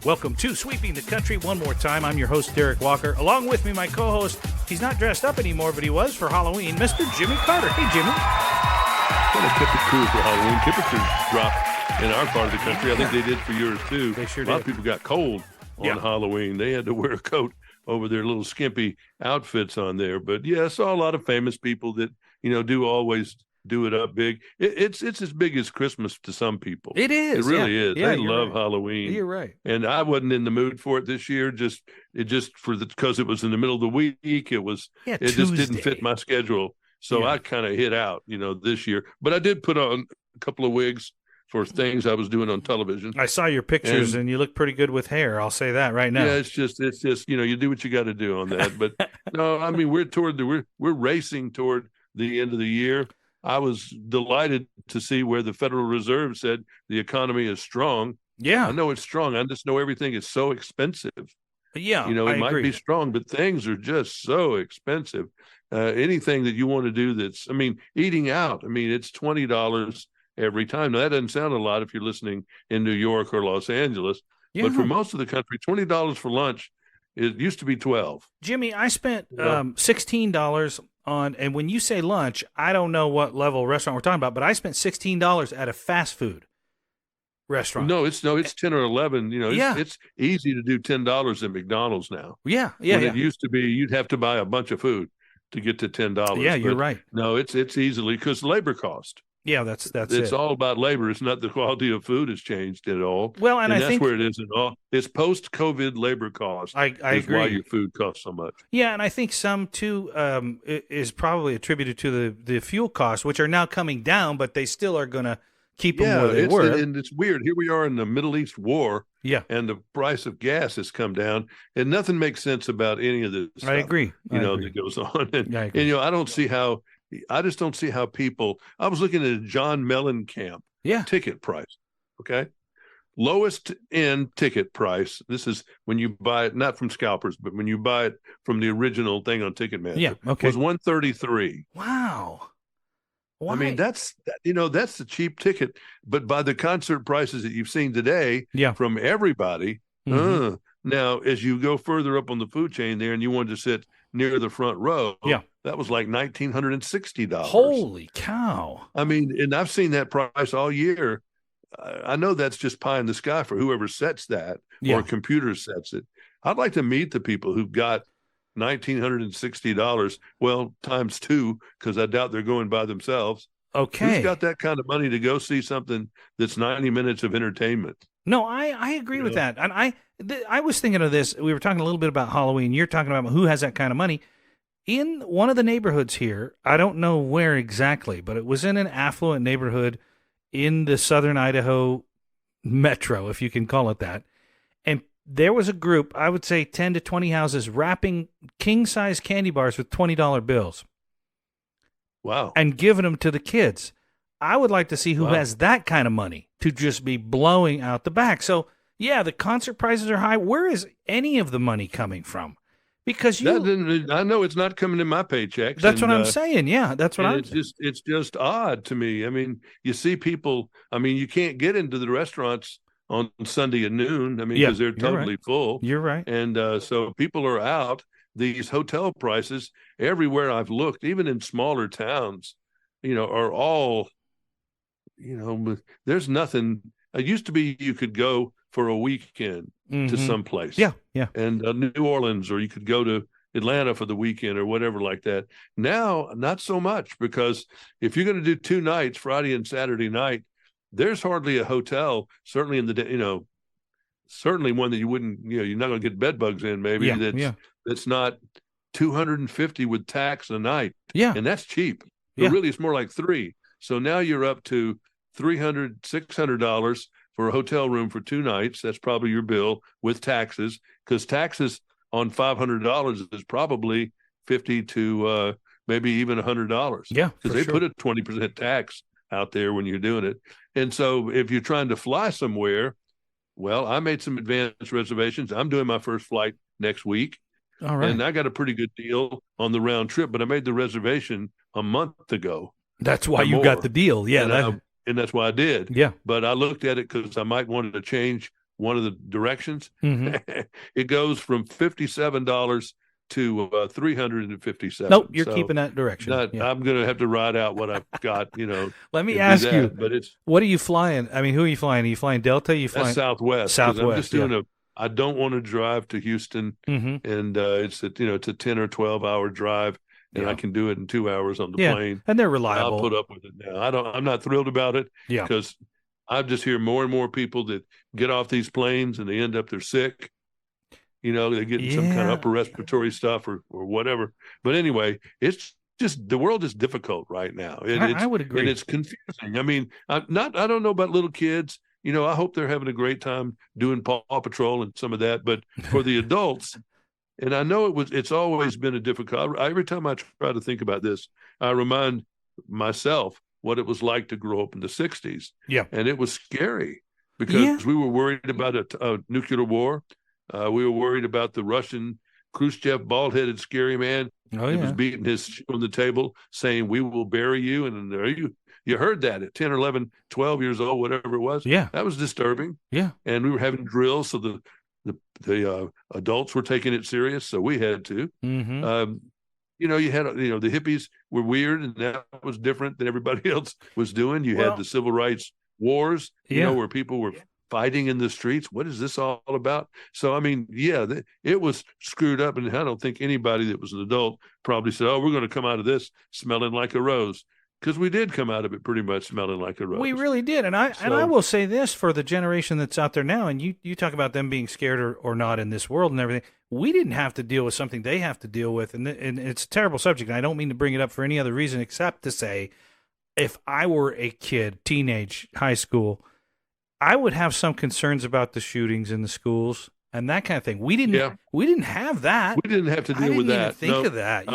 Welcome to Sweeping the Country one more time. I'm your host, Derek Walker. Along with me, my co-host, he's not dressed up anymore, but he was for Halloween, Mr. Jimmy Carter. Hey, Jimmy. Kind of kept it cool for Halloween. Temperatures dropped in our part of the country. I think they did for yours, too. They sure did. A lot did. of people got cold on Halloween. They had to wear a coat over their little skimpy outfits on there. But, yeah, I saw a lot of famous people that, do always do it up big. It's as big as Christmas to some people. It is. It really is. Yeah, they love Halloween. You're right. And I wasn't in the mood for it this year. Because it was in the middle of the week. It just didn't fit my schedule. So I kind of hit out, this year. But I did put on a couple of wigs for things I was doing on television. I saw your pictures, and you look pretty good with hair. I'll say that right now. Yeah, it's just you do what you got to do on that. But no, I mean we're racing toward the end of the year. I was delighted to see where the Federal Reserve said the economy is strong. Yeah, I know it's strong. I just know everything is so expensive. Yeah, it might be strong, but things are just so expensive. Anything that you want to do eating out, it's $20 every time. Now, that doesn't sound a lot if you're listening in New York or Los Angeles, but for most of the country, $20 for lunch, it used to be $12. Jimmy, I spent $16 on, and when you say lunch, I don't know what level restaurant we're talking about, but I spent $16 at a fast food restaurant. No, it's 10 or 11. It's easy to do $10 at McDonald's now. Yeah. It used to be you'd have to buy a bunch of food to get to $10. Yeah, you're right. No, it's easily because labor cost. Yeah, that's it's all about labor. It's not the quality of food has changed at all. Well, and I that's think where it is at all. It's post-COVID labor cost. I agree. Why your food costs so much. Yeah, and I think some too is probably attributed to the fuel costs, which are now coming down, but they still are going to keep them where they were. And it's weird. Here we are in the Middle East war. Yeah, and the price of gas has come down, and nothing makes sense about any of this stuff, I agree. That goes on. And I don't see how. I just don't see how people. I was looking at a John Mellencamp ticket price. Okay, lowest end ticket price. This is when you buy it not from scalpers, but when you buy it from the original thing on Ticketmaster. Yeah, okay. Was $133. Wow. Why? I mean, that's the cheap ticket, but by the concert prices that you've seen today, from everybody. Now, as you go further up on the food chain there, and you wanted to sit near the front row, that was like $1,960. Holy cow! I mean, and I've seen that price all year. I know that's just pie in the sky for whoever sets that or a computer sets it. I'd like to meet the people who've got $1,960. Well, times two, because I doubt they're going by themselves. Okay, who's got that kind of money to go see something that's 90 minutes of entertainment? No, I agree with that. And I was thinking of this. We were talking a little bit about Halloween. You're talking about who has that kind of money. In one of the neighborhoods here, I don't know where exactly, but it was in an affluent neighborhood in the southern Idaho metro, if you can call it that. And there was a group, I would say 10 to 20 houses, wrapping king-size candy bars with $20 bills. Wow. And giving them to the kids. I would like to see who has that kind of money to just be blowing out the back. So, yeah, the concert prices are high. Where is any of the money coming from? Because I know it's not coming in my paychecks. That's what I'm saying. Yeah, that's what I'm saying. It's just odd to me. I mean, you see people. I mean, you can't get into the restaurants on Sunday at noon. I mean, because they're totally full. You're right. And so people are out. These hotel prices everywhere I've looked, even in smaller towns, are all. There's nothing. It used to be you could go for a weekend to some place. Yeah. And New Orleans, or you could go to Atlanta for the weekend or whatever like that. Now, not so much, because if you're going to do 2 nights, Friday and Saturday night, there's hardly a hotel, certainly in the, certainly one that you wouldn't, you're not going to get bed bugs in, maybe that's not $250 with tax a night. Yeah. And that's cheap. But really, it's more like $300. So now you're up to $300, $600 for a hotel room for 2 nights. That's probably your bill with taxes, because taxes on $500 is probably $50 to maybe even $100. Yeah, because they put a 20% tax out there when you're doing it. And so if you're trying to fly somewhere, well, I made some advanced reservations. I'm doing my first flight next week. All right. And I got a pretty good deal on the round trip, but I made the reservation a month ago. That's why you got the deal. Yeah. And that's why I did. Yeah. But I looked at it because I might wanted to change one of the directions, Mm-hmm. it goes from $57 to 357. Nope, you're So keeping that direction. Yeah. I'm going to have to ride out what I've got, Let me and do ask you, that. But what are you flying? I mean, who are you flying? Are you flying Delta? Are you that's flying Southwest, because I'm just Southwest? doing I don't want to drive to Houston, Mm-hmm. and it's a 10 or 12 hour drive, and Yeah. I can do it in 2 hours on the Yeah, plane. and they're I'll reliable. put up with it now. I'm not thrilled about it, Yeah. because I just hear more and more people that get off these planes and they end up, they're sick. They're getting some kind of upper respiratory stuff or whatever. But anyway, it's just, the world is difficult right now. I would agree. And it's confusing. I mean, I don't know about little kids. I hope they're having a great time doing Paw Patrol and some of that. But for the adults, and I know it's always been a difficult. Every time I try to think about this, I remind myself what it was like to grow up in the 60s. Yeah. And it was scary, because we were worried about a nuclear war. We were worried about the Russian Khrushchev, bald-headed, scary man. Oh, He was beating his shoe on the table, saying, "We will bury you." And you heard that at 10 or 11, 12 years old, whatever it was. Yeah. That was disturbing. Yeah. And we were having drills, so the adults were taking it serious, so we had to. Mm-hmm. You had the hippies were weird, and that was different than everybody else was doing. You had the civil rights wars, where people were fighting in the streets. What is this all about? So, I mean, it was screwed up. And I don't think anybody that was an adult probably said, "Oh, we're going to come out of this smelling like a rose." Because we did come out of it pretty much smelling like a rose. We really did. And I will say this for the generation that's out there now, and you talk about them being scared or not in this world and everything. We didn't have to deal with something they have to deal with. And it's a terrible subject. And I don't mean to bring it up for any other reason except to say, if I were a kid, teenage, high school, I would have some concerns about the shootings in the schools and that kind of thing. We didn't have that. We didn't have to deal with that. Think of that. I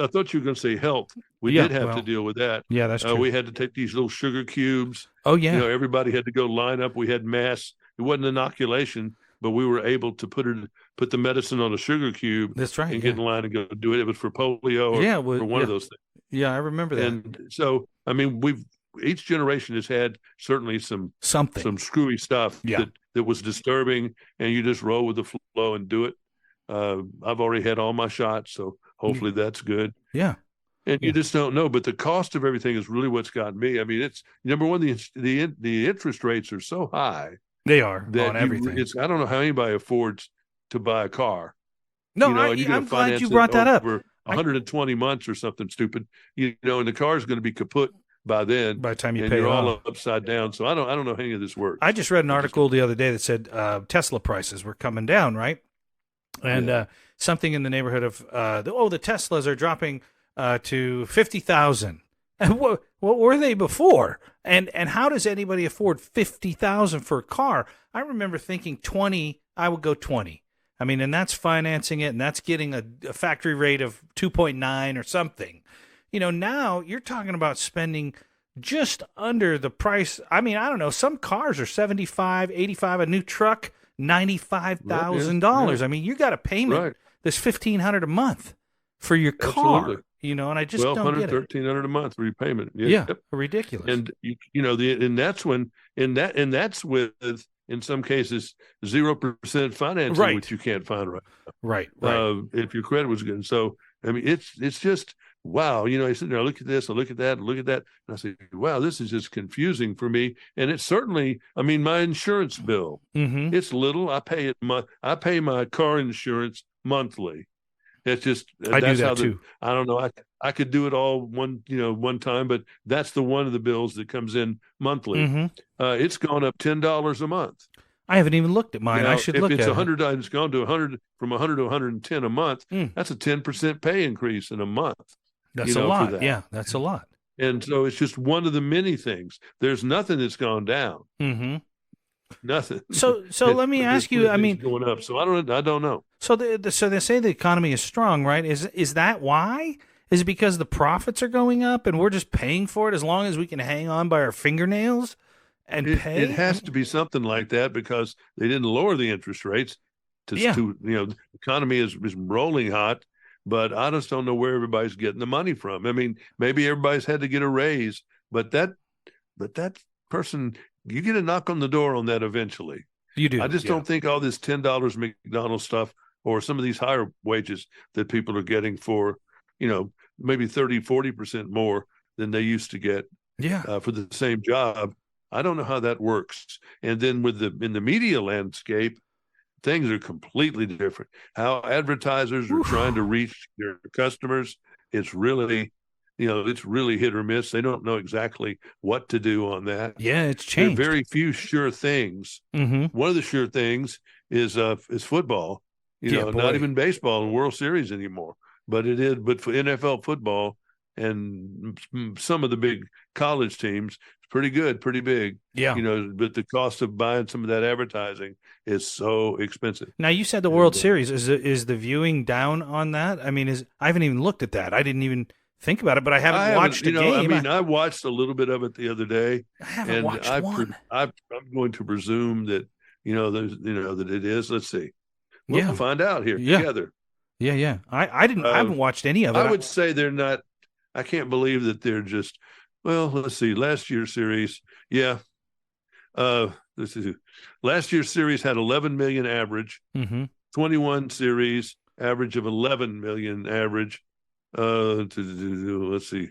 thought you were going to say health. We did have to deal with that. Yeah, that's true. We had to take these little sugar cubes. Oh, yeah. Everybody had to go line up. We had masks. It wasn't inoculation, but we were able to put the medicine on a sugar cube. That's right. And get in line and go do it. It was for polio or one of those things. Yeah, I remember that. And so, I mean, each generation has had certainly some screwy stuff that was disturbing, and you just roll with the flow and do it. I've already had all my shots, so hopefully that's good. Yeah. And you just don't know, but the cost of everything is really what's gotten me. I mean, it's number one, the interest rates are so high. They are on everything. I don't know how anybody affords to buy a car. No, I'm glad you brought that up. For 120 months or something stupid, and the car is going to be kaput by then. By the time and pay you're it all off. upside down. So I don't know how any of this works. I just read an article the other day that said Tesla prices were coming down, right? And something in the neighborhood of the Teslas are dropping to 50,000. And what were they before? And how does anybody afford 50,000 for a car? I remember thinking 20. I would go 20. I mean, and that's financing it, and that's getting a factory rate of 2.9 or something. Now you're talking about spending just under the price. I mean, I don't know. Some cars are 75, 85. A new truck, $95,000. I mean, you got a payment that's $1,500 a month for your car. Absolutely. And I just don't get it. $1,300 a month repayment. Yeah, ridiculous. And and that's when that's with, in some cases, 0% financing, which you can't find right now. Right. If your credit was good. So I mean, it's just wow. I sit there, I look at this, I look at that, and I say, wow, this is just confusing for me. And it's certainly, I mean, my insurance bill, it's little. I pay my car insurance monthly. It's just I do that too. I don't know. I could do it all one time, but that's one of the bills that comes in monthly. It's gone up $10 a month. I haven't even looked at mine. I should look at it. If it's $100, it's gone to 100 from 100 to 110 a month. That's a 10% pay increase in a month. That's a lot. Yeah, that's a lot. And so it's just one of the many things. There's nothing that's gone down. Nothing. So let me ask you. I mean, going up. So I don't know. So so they say the economy is strong, right? Is that why? Is it because the profits are going up and we're just paying for it as long as we can hang on by our fingernails and pay? It has to be something like that because they didn't lower the interest rates. The economy is rolling hot, but I just don't know where everybody's getting the money from. I mean, maybe everybody's had to get a raise, but that person, you get a knock on the door on that eventually. You do. I just don't think all this $10 McDonald's stuff or some of these higher wages that people are getting for, maybe 30-40% more than they used to get for the same job. I don't know how that works. And then in the media landscape, things are completely different. How advertisers are trying to reach their customers, it's really hit or miss. They don't know exactly what to do on that. Yeah, it's changed. There are very few sure things. Mm-hmm. One of the sure things is football. Not even baseball and World Series anymore. But it is. But for NFL football and some of the big college teams, it's pretty good, pretty big. Yeah. But the cost of buying some of that advertising is so expensive. Now, you said the World Series. Is the viewing down on that? I mean, I haven't even looked at that. I didn't even think about it, but I haven't watched a game. I watched a little bit of it the other day. I haven't watched one. I'm going to presume that that it is. Let's see. We'll find out here together. Yeah. I haven't watched any of it. I would say they're not. I can't believe that they're just. Well, let's see. Last year's series, last year's series had 11 million average. Mm-hmm. 21 series average of 11 million average. Let's see.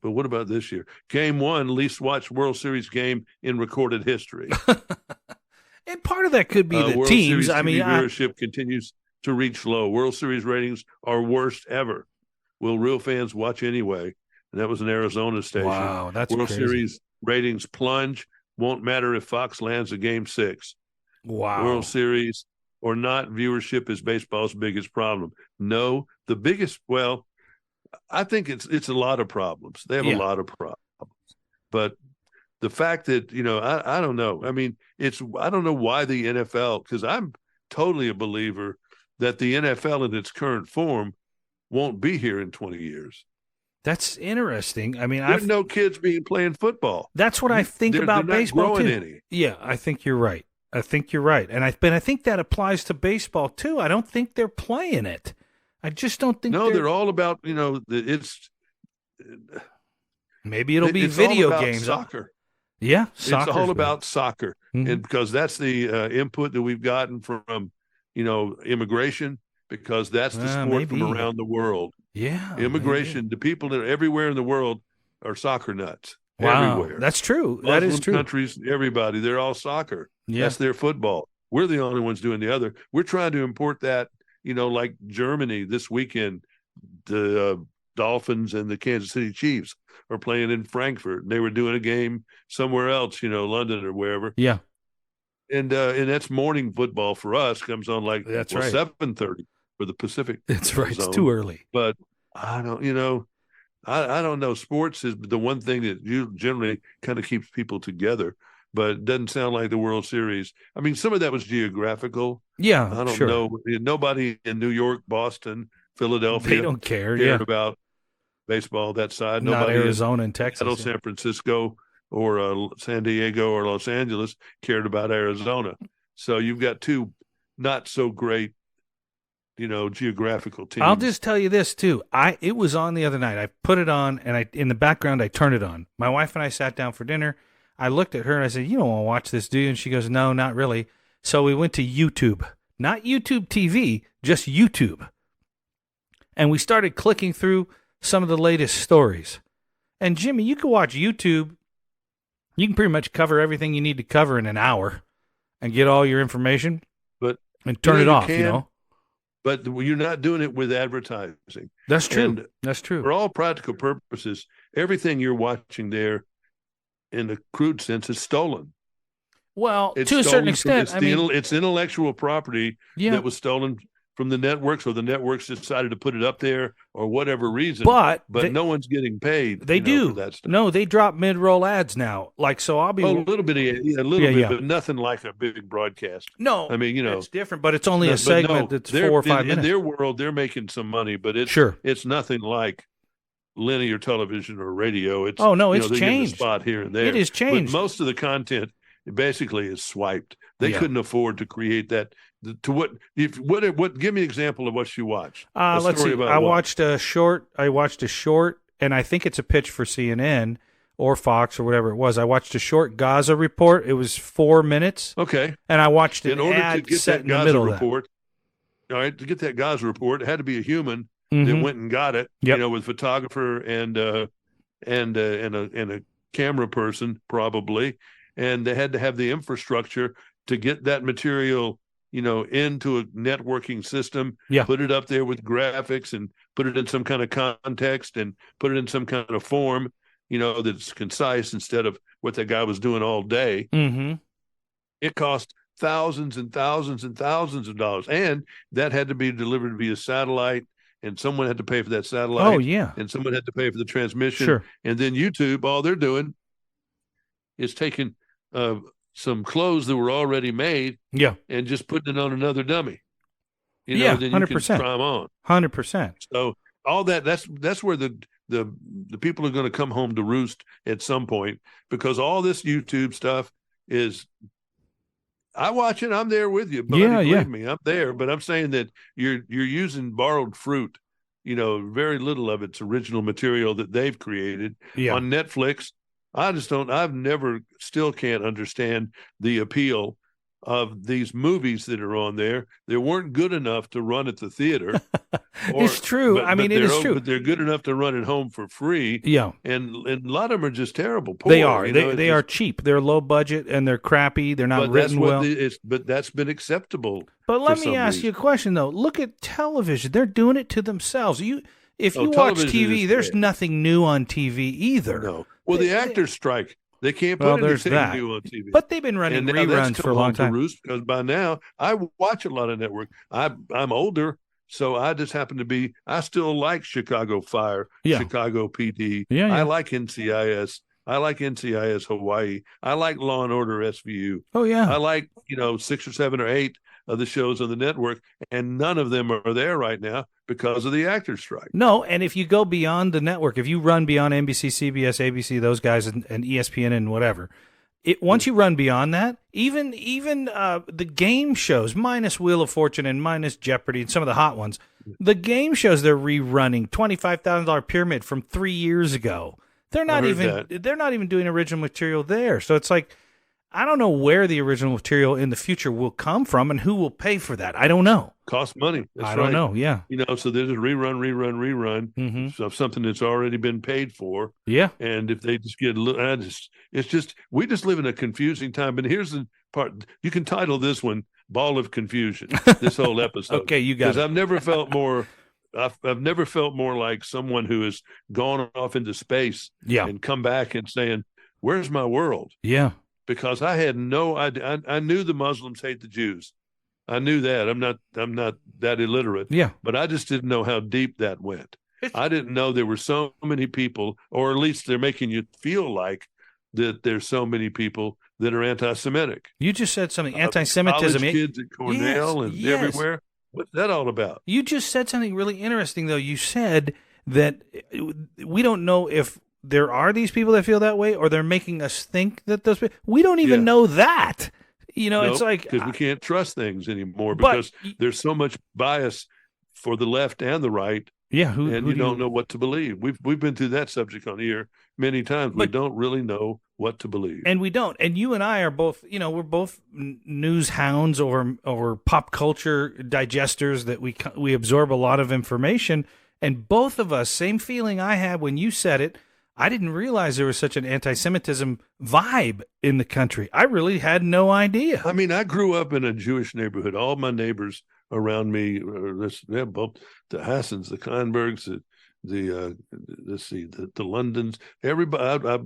But what about this year? Game 1, least watched World Series game in recorded history. And part of that could be the World teams. Series viewership continues to reach low. World Series ratings are worst ever. Will real fans watch anyway? And that was an Arizona station. Wow, that's World crazy. Series ratings plunge. Won't matter if Fox lands a game 6. Wow. World Series or not, viewership is baseball's biggest problem. No, the biggest. Well, I think it's a lot of problems. They have a lot of problems, but the fact that I don't know. I mean, I don't know why the NFL, because I'm totally a believer that the NFL in its current form won't be here in 20 years. That's interesting. I mean, there's no kids playing football. That's what I think about baseball too. Any. Yeah, I think you're right. And I think that applies to baseball too. I don't think they're playing it. I just don't think. No, they're all about it's. Maybe it'll be video all games. Soccer. Yeah, it's all about soccer, and because that's the input that we've gotten from immigration, because that's the sport from around the world. Yeah, immigration. The people that are everywhere in the world are soccer nuts. Wow, everywhere. That's true. Muslim that is true. Countries, everybody, they're all soccer. Yeah. That's their football. We're the only ones doing the other. We're trying to import that. Like Germany this weekend, the Dolphins and the Kansas City Chiefs are playing in Frankfurt, and they were doing a game somewhere else, London or wherever. Yeah. And that's morning football for us. Comes on right. 7:30 for the Pacific. That's right. zone. It's too early. But I don't. I don't know. Sports is the one thing that you generally kind of keeps people together, but it doesn't sound like the World Series. I mean, some of that was geographical. Yeah, I don't know. Nobody in New York, Boston, Philadelphia, they don't cared about baseball that side. Not Nobody Arizona and Texas, San Francisco or San Diego or Los Angeles cared about Arizona. So you've got two not so great, geographical teams. I'll just tell you this too. It was on the other night. I put it on, and in the background I turned it on. My wife and I sat down for dinner. I looked at her and I said, "You don't want to watch this, do you?" And she goes, "No, not really." So we went to YouTube, not YouTube TV, just YouTube, and we started clicking through some of the latest stories. And Jimmy, you can watch YouTube. You can pretty much cover everything you need to cover in an hour, and get all your information, and turn it off. But you're not doing it with advertising. That's true. And that's true. For all practical purposes, everything you're watching there, in the crude sense, is stolen. Well, to a certain extent, it's intellectual property that was stolen from the networks, or the networks decided to put it up there, or whatever reason. But no one's getting paid. They do. For that stuff. No, they drop mid-roll ads now. So I'll be a little bit, but nothing like a big broadcast. No, I mean, it's different, but it's only a segment that's 4 or 5 minutes. In their world, they're making some money, but it's nothing like linear television or radio. It's it's changed. A spot here and there. It is changed. But most of the content basically is swiped. They couldn't afford to create that. Give me an example of what you watched. Let's see. I watched a short, and I think it's a pitch for CNN or Fox or whatever it was. I watched a short Gaza report. It was 4 minutes. Okay. And I watched an in order to ad get set that in the Gaza middle of report, all right, to get that Gaza report, it had to be a human that. that went and got it. Yep. You know, with photographer and a camera person probably, and they had to have the infrastructure to get that material, you know, into a networking system. Yeah. Put it up there with graphics and put it in some kind of context and put it in some kind of form, you know, that's concise instead of what that guy was doing all day. Mm-hmm. It cost thousands and thousands and thousands of dollars, and that had to be delivered via satellite, and someone had to pay for that satellite. Oh, yeah. And someone had to pay for the transmission. Sure. And then YouTube, all they're doing is taking some clothes that were already made, Yeah. and just putting it on another dummy. You know, Yeah, then you 100%. can try them on. 100%. So all that's where the people are going to come home to roost at some point, because all this YouTube stuff is. I watch it. I'm there with you, buddy. Yeah, Believe me, I'm there. But I'm saying that you're using borrowed fruit. You know, very little of it's original material that they've created. Yeah. On Netflix. I just don't. Still can't understand the appeal of these movies that are on there. They weren't good enough to run at the theater. It's true. I mean, it is true. But they're good enough to run at home for free. Yeah. And a lot of them are just terrible. Poor, They are. You know, They are cheap. They're low budget and they're crappy. They're not written well. But that's been acceptable. But let me ask you a question, though. Look at television. They're doing it to themselves. If you watch TV, there's nothing new on TV either. No. Well, the actors strike. They can't put anything new on TV. But they've been running reruns for a long time. Because by now, I watch a lot of network. I'm older, so I just happen to be. I still like Chicago Fire, Chicago PD. Yeah. I like NCIS. I like NCIS Hawaii. I like Law and Order SVU. Oh yeah. I like 6 or 7 or 8 of the shows on the network, and none of them are there right now because of the actors strike. No, and if you go beyond the network, if you run beyond NBC, CBS, ABC, those guys, and ESPN and whatever, once you run beyond that, even the game shows, minus Wheel of Fortune and minus Jeopardy and some of the hot ones, the game shows they're rerunning $25,000 Pyramid from 3 years ago. They're not even doing original material there. So it's like, I don't know where the original material in the future will come from and who will pay for that. I don't know. Costs money. That's I don't know. Yeah. So there's a rerun of something that's already been paid for. Yeah. And if they just get we just live in a confusing time. And here's the part. You can title this one Ball of Confusion, this whole episode. Okay, you got it. Because I've never felt more like someone who has gone off into space and come back and saying, where's my world? Yeah. Because I had no idea. I knew the Muslims hate the Jews. I knew that. I'm not that illiterate. Yeah. But I just didn't know how deep that went. I didn't know there were so many people, or at least they're making you feel like that there's so many people that are anti-Semitic. You just said something. Anti-Semitism. College kids at Cornell and everywhere. What's that all about? You just said something really interesting, though. You said that we don't know if there are these people that feel that way, or they're making us think that those people. We don't even know that. It's like because we can't trust things anymore because there's so much bias for the left and the right. Yeah, you don't know what to believe. We've been through that subject on here many times. We don't really know what to believe, and we don't. And you and I are both. We're both news hounds or pop culture digesters that we absorb a lot of information. And both of us, same feeling I had when you said it. I didn't realize there was such an anti-Semitism vibe in the country. I really had no idea. I mean, I grew up in a Jewish neighborhood. All my neighbors around me, both the Hassans, the Kleinbergs, the Londons. Everybody,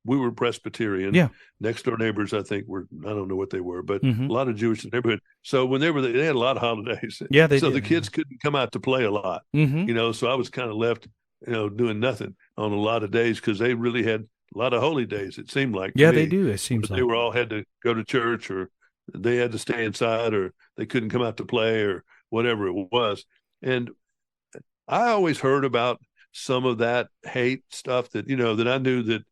we were Presbyterian. Yeah. Next door neighbors, I think I don't know what they were, but a lot of Jewish neighborhood. So when they had a lot of holidays. Yeah, they so did. the kids couldn't come out to play a lot. So I was kind of left. Doing nothing on a lot of days because they really had a lot of holy days. It seemed like. Yeah, they do. It seems like they were all had to go to church, or they had to stay inside, or they couldn't come out to play, or whatever it was. And I always heard about some of that hate stuff that that I knew that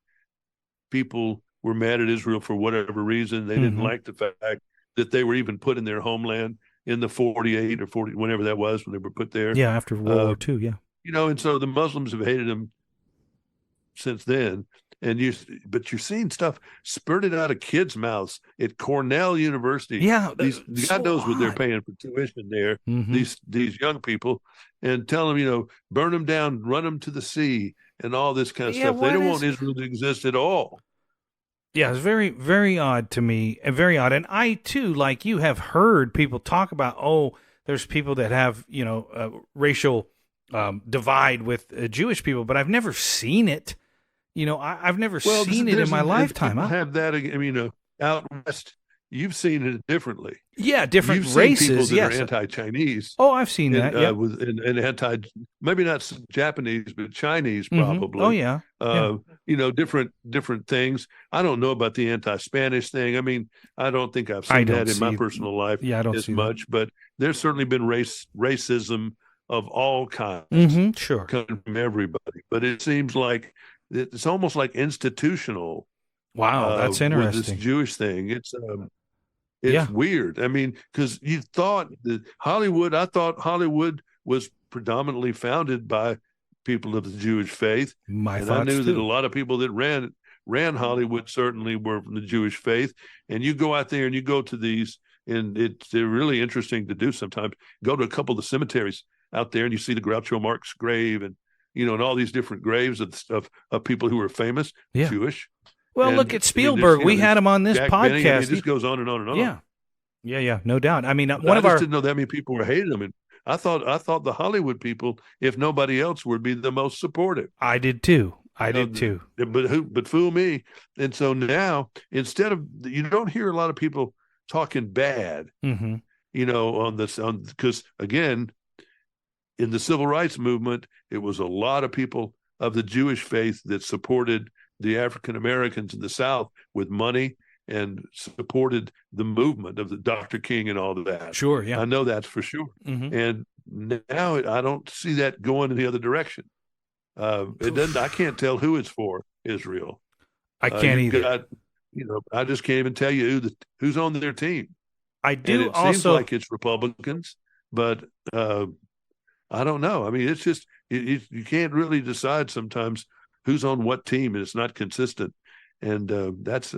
people were mad at Israel for whatever reason. They didn't like the fact that they were even put in their homeland in the 48 or 40, whenever that was, when they were put there. Yeah, after World War II. Yeah. And so the Muslims have hated them since then. but you're seeing stuff spurted out of kids' mouths at Cornell University. Yeah, these God knows what they're paying for tuition there. Mm-hmm. These young people, and tell them, burn them down, run them to the sea, and all this kind of stuff. They don't want Israel to exist at all. Yeah, it's very, very odd to me, and very odd. And I too, like you, have heard people talk about, there's people that have racial divide with Jewish people, but I've never seen it. I've never seen it in my lifetime. I have that. Out west, you've seen it differently. Yeah, different You've races. Seen people that yes, are anti-Chinese. Oh, I've seen that. Yeah, and anti, maybe not Japanese, but Chinese probably. Oh yeah. Different things. I don't know about the anti-Spanish thing. I mean, I don't think I've seen that in my personal life. Yeah, I don't as see much, that. but there's certainly been racism of all kinds. Sure, coming from everybody. But it seems like it's almost like institutional. Wow, that's interesting. With this Jewish thing, it's weird. I mean, because you thought that I thought Hollywood was predominantly founded by people of the Jewish faith. I knew that a lot of people that ran Hollywood certainly were from the Jewish faith. And you go out there and you go to these, and they're really interesting to do sometimes. Go to a couple of the cemeteries out there and you see the Groucho Marx grave and all these different graves of people who were famous, Jewish. Well, look at Spielberg. We had him on this podcast. It just goes on and on and on. Yeah, no doubt. I mean, I didn't know that many people were hating him, and I thought the Hollywood people, if nobody else, would be the most supportive. I did too. But fool me. And so now, instead of, you don't hear a lot of people talking bad, because again, in the civil rights movement, it was a lot of people of the Jewish faith that supported the African Americans in the South with money and supported the movement of the Dr. King and all of that. Sure, yeah. I know that's for sure. And now I don't see that going in the other direction. It doesn't. I can't tell who it's for, Israel. I can't either. I just can't even tell you who's on their team. I do. And it seems like it's Republicans, but I don't know. I mean, it's just you can't really decide sometimes who's on what team, and it's not consistent. And that's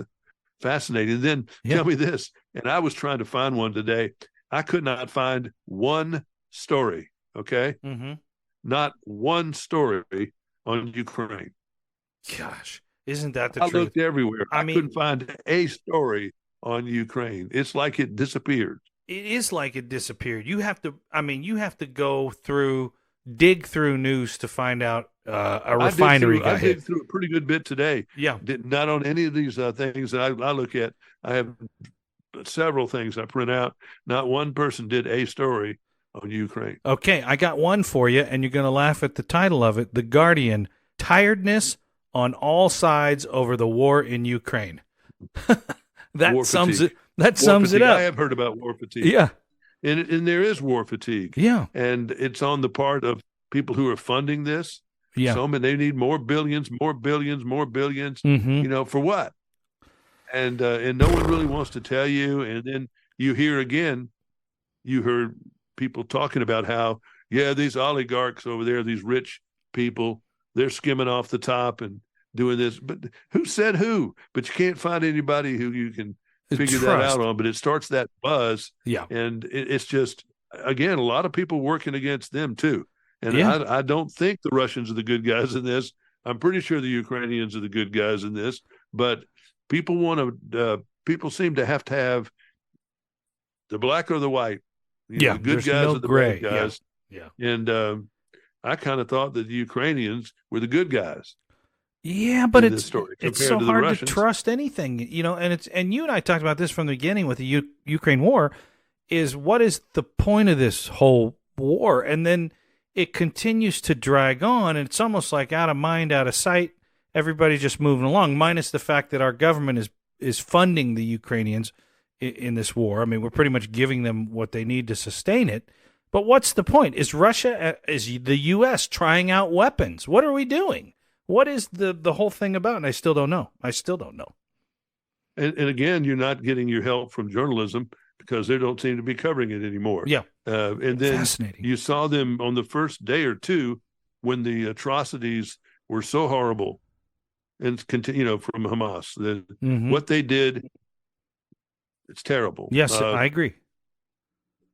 fascinating. Then tell me this, and I was trying to find one today. I could not find one story, okay? Not one story on Ukraine. Gosh, isn't that the truth? I looked everywhere. I couldn't find a story on Ukraine. It's like it disappeared. It is like it disappeared. You have to dig through news to find out a refinery got hit. I dig through a pretty good bit today. Yeah. Not on any of these things that I look at. I have several things I print out. Not one person did a story on Ukraine. Okay, I got one for you, and you're going to laugh at the title of it. The Guardian, tiredness on all sides over the war in Ukraine. That sums it up. I have heard about war fatigue. Yeah. And there is war fatigue. Yeah. And it's on the part of people who are funding this. Yeah. They need more billions. For what? And no one really wants to tell you. And then you heard people talking about how, these oligarchs over there, these rich people, they're skimming off the top and doing this. But who said who? But you can't find anybody who you can figure that out on. But it starts that buzz. Yeah. And it's just, again, a lot of people working against them too. And I don't think the Russians are the good guys in this. I'm pretty sure the Ukrainians are the good guys in this. But people people seem to have the black or the white. The good guys or the bad guys. Yeah. And I kind of thought that the Ukrainians were the good guys. Yeah, but it's so hard Russians. to trust anything, and you and I talked about this from the beginning with the Ukraine war, is what is the point of this whole war? And then it continues to drag on, and it's almost like out of mind, out of sight. Everybody's just moving along, minus the fact that our government is funding the Ukrainians in this war. I mean, we're pretty much giving them what they need to sustain it. But what's the point? Is the U.S. trying out weapons? What are we doing? What is the whole thing about? And I still don't know. And again, you're not getting your help from journalism because they don't seem to be covering it anymore. Yeah. And then you saw them on the first day or two when the atrocities were so horrible and continue, from Hamas. Mm-hmm. What they did, it's terrible. Yes, I agree.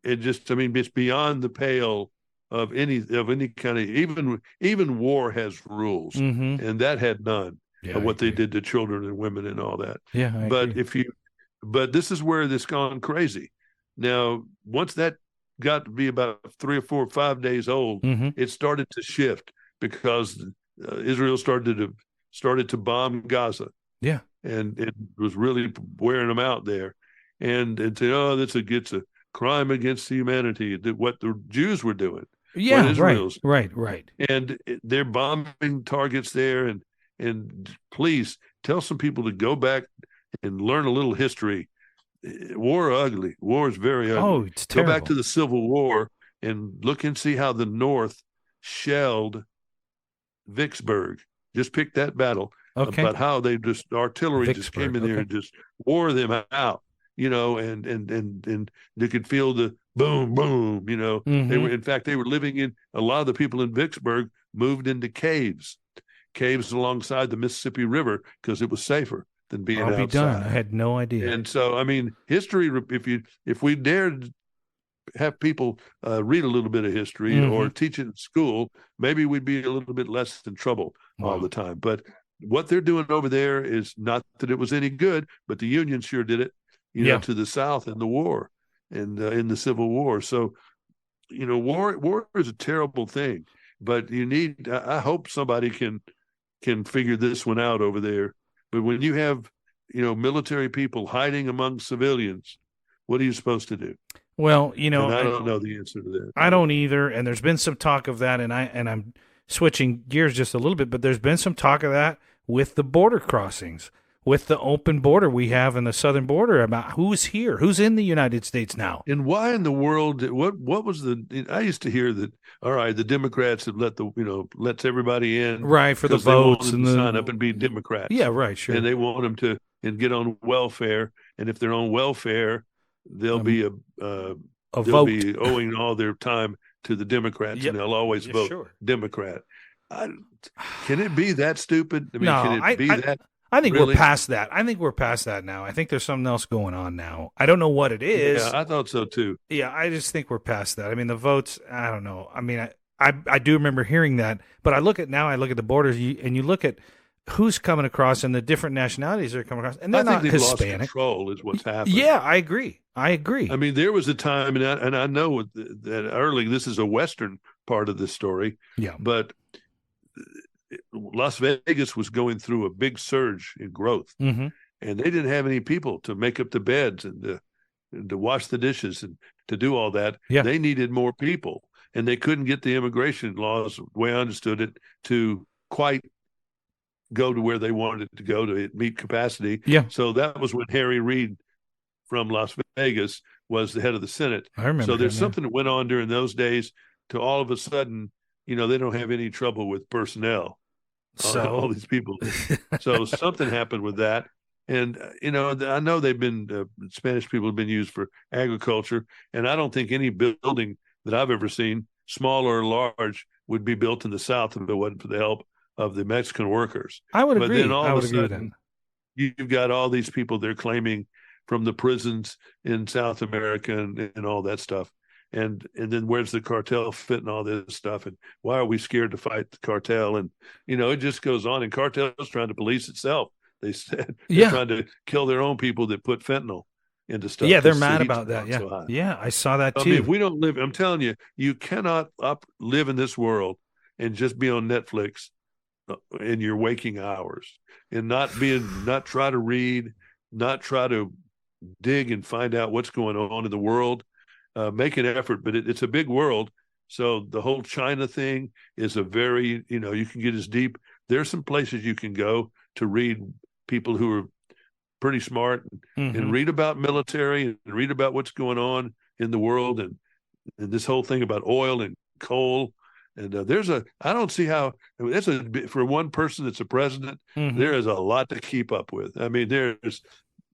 It just, I mean, it's beyond the pale of any kind of, even war has rules, Mm-hmm. and that had none Yeah, of I what they agree. did to children and women and all that. Yeah, I But agree. but this is where this gone crazy. Now, once that got to be about 3 or 4 or 5 days old, Mm-hmm. it started to shift because Israel started to bomb Gaza, Yeah. and it was really wearing them out there, and say, oh, it's a crime against humanity, what the Jews were doing, what Yeah, right, Israel's, right, right. and they're bombing targets there, and please tell some people to go back and learn a little history. War ugly. War is very Oh, ugly. it's Go back terrible. to the Civil War and look and see how the North shelled Vicksburg. Just pick that battle Okay. about how they just artillery just came Vicksburg. in there Okay. and just wore them out. And they could feel the boom, boom. They Mm-hmm. were, in fact, they were living in, a lot of the people in Vicksburg moved into caves alongside the Mississippi River because it was safer than being I'll be done. I outside. had no idea. And so, I mean, history. If we dared have people read a little bit of history Mm-hmm. or teach it in school, maybe we'd be a little bit less in trouble all Wow. the time. But what they're doing over there is not that it was any good, but the Union sure did it, Yeah. to the South in the war and in the Civil War. So, war is a terrible thing, but I hope somebody can figure this one out over there. But when you have, military people hiding among civilians, what are you supposed to do? Well, And I don't know the answer to that. I don't either. And there's been some talk of that, and I'm switching gears just a little bit, but there's been some talk of that with the border crossings, with the open border we have in the southern border, about who's here, who's in the United States now. And why in the world? What was I used to hear that. All right, the Democrats have lets everybody in, Right, for the because they want votes them and to the sign up and be Democrats. Yeah, right, sure. And they want them to and get on welfare. And if they're on welfare, they'll be a they'll vote. be owing all their time to the Democrats, Yep. and they'll always Yeah, vote sure. Democrat. Can it be that stupid? I mean, No, can it be that? I think Really? we're past that. I think we're past that now. I think there's something else going on now. I don't know what it is. Yeah, I thought so too. Yeah, I just think we're past that. I mean, the votes, I don't know. I mean, I do remember hearing that, but I look at the borders, and you look at who's coming across and the different nationalities that are coming across, and they're I think not they've Hispanic. lost control is what's happened. Yeah, I agree. I mean, there was a time, and I know that early, this is a Western part of the story, Yeah. but Las Vegas was going through a big surge in growth, Mm-hmm. and they didn't have any people to make up the beds and to wash the dishes and to do all that. Yeah. They needed more people, and they couldn't get the immigration laws, the way I understood it, to quite go to where they wanted to go to meet capacity. Yeah. So that was when Harry Reid from Las Vegas was the head of the Senate. I remember. So there's him, something that went on during those days to all of a sudden, they don't have any trouble with personnel. So All these people. So something happened with that. And, I know they've been, Spanish people have been used for agriculture. And I don't think any building that I've ever seen, small or large, would be built in the South if it wasn't for the help of the Mexican workers. I would But agree. then all I of would a agree with sudden, that. you've got all these people they're claiming from the prisons in South America and all that stuff. And then where's the cartel fit in all this stuff? And why are we scared to fight the cartel? And, it just goes on. And cartel's trying to police itself. They said they're trying to kill their own people that put fentanyl into stuff. Yeah, they're mad about that. Yeah. So Yeah, I saw that too. I mean, if we don't live, I'm telling you, you cannot live in this world and just be on Netflix in your waking hours and not try to read, not try to dig and find out what's going on in the world. Make an effort, but it's a big world. So the whole China thing is a very, you can get as deep. There's some places you can go to read people who are pretty smart and read about military and read about what's going on in the world and this whole thing about oil and coal. And I don't see how, for one person that's a president, there is a lot to keep up with. I mean,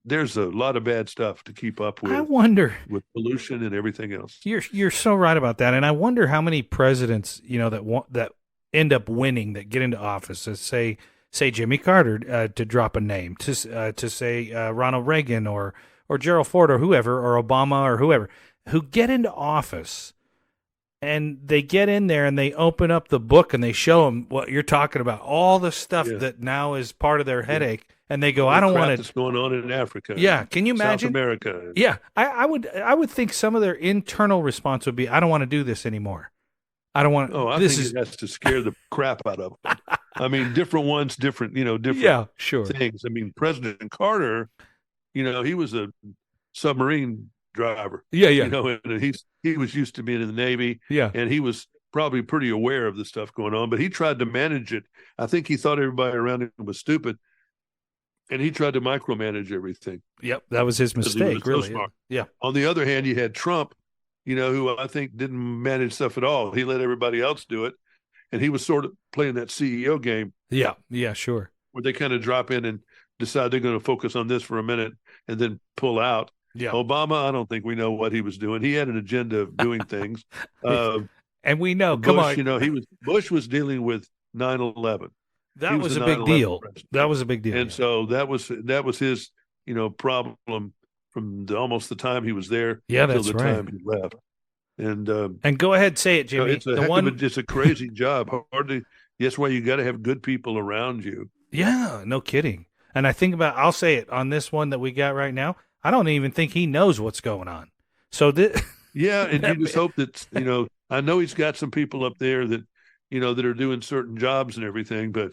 there's a lot of bad stuff to keep up with. I wonder, with pollution and everything else. You're so right about that, and I wonder how many presidents that end up winning, that get into office, as say say Jimmy Carter, to drop a name, to say Ronald Reagan or Gerald Ford or whoever, or Obama or whoever, who get into office and they get in there and they open up the book and they show them what you're talking about, all the stuff that now is part of their headache. And they go, I don't want to. What's going on in Africa? Yeah, can you imagine? South America. Yeah, I would think some of their internal response would be, I don't want to do this anymore. I don't want. Oh, I think it has to scare the crap out of them. I mean, different ones, different things. I mean, President Carter, he was a submarine driver. Yeah. And he was used to being in the Navy. Yeah, and he was probably pretty aware of the stuff going on, but he tried to manage it. I think he thought everybody around him was stupid. And he tried to micromanage everything. Yep, that was his mistake, really. So yeah. On the other hand, you had Trump, who I think didn't manage stuff at all. He let everybody else do it, and he was sort of playing that CEO game. Yeah, sure. Where they kind of drop in and decide they're going to focus on this for a minute and then pull out. Yeah. Obama, I don't think we know what he was doing. He had an agenda of doing things. And we know, Bush, Bush was dealing with 9/11. That was a big deal. That was a big deal. And so that was his, problem from almost the time he was there until the time he left. And go ahead, say it, Jimmy. It's a crazy job. That's why you got to have good people around you. Yeah, no kidding. And I'll say it on this one that we got right now. I don't even think he knows what's going on. So yeah, and you just hope that I know he's got some people up there that that are doing certain jobs and everything, but.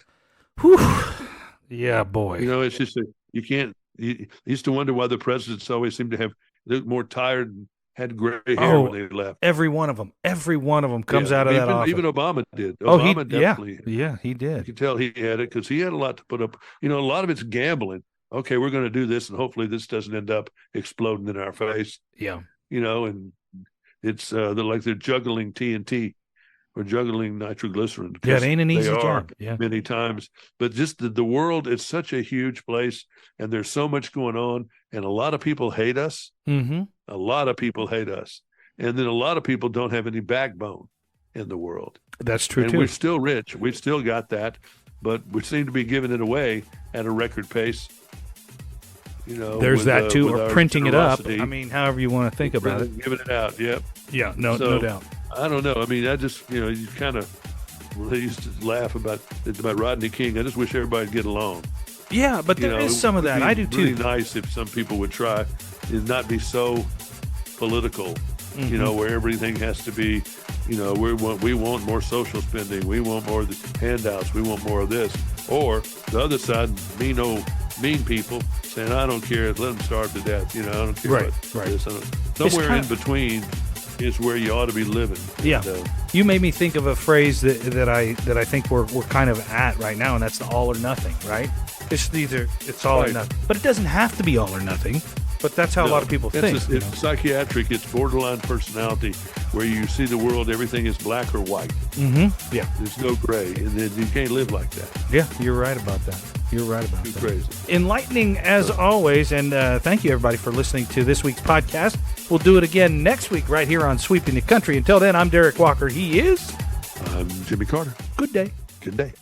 Whew. Yeah, boy. It's just you can't. You used to wonder why the presidents always seem to look more tired and had gray hair when they left. Every one of them comes out of that office. Even Obama did. Obama definitely. Yeah, he did. You can tell he had it because he had a lot to put up. A lot of it's gambling. Okay, we're going to do this, and hopefully this doesn't end up exploding in our face. Yeah. And it's they're like they're juggling TNT. Or juggling nitroglycerin. Yeah, it ain't an easy job. Yeah, many times. But just the world, it's such a huge place, and there's so much going on, and a lot of people hate us. Mm-hmm. A lot of people hate us, and then a lot of people don't have any backbone in the world. That's true, and we're still rich. We've still got that, but we seem to be giving it away at a record pace. There's that too, or printing it up. I mean, however you want to think about it. Giving it out, yep. Yeah, no doubt. I don't know. I mean, I just, you kind of, they used to laugh about Rodney King. I just wish everybody would get along. Yeah, but there is some of that. I do too. It would be really nice if some people would try and not be so political, where everything has to be, we want more social spending. We want more of the handouts. We want more of this. Or the other side, mean people saying, I don't care. Let them starve to death. I don't care. Right. Somewhere in between is where you ought to be living. Yeah, you made me think of a phrase that I think we're kind of at right now, and that's the all or nothing. Right? It's all or nothing, but it doesn't have to be all or nothing. But that's how a lot of people think. It's psychiatric. It's borderline personality, where you see the world, everything is black or white. Mm-hmm. Yeah, there's no gray, and then you can't live like that. Yeah, you're right about that. Too crazy. Enlightening as always, and thank you everybody for listening to this week's podcast. We'll do it again next week right here on Sweeping the Country. Until then, I'm Derek Walker. He is. I'm Jimmy Carter. Good day. Good day.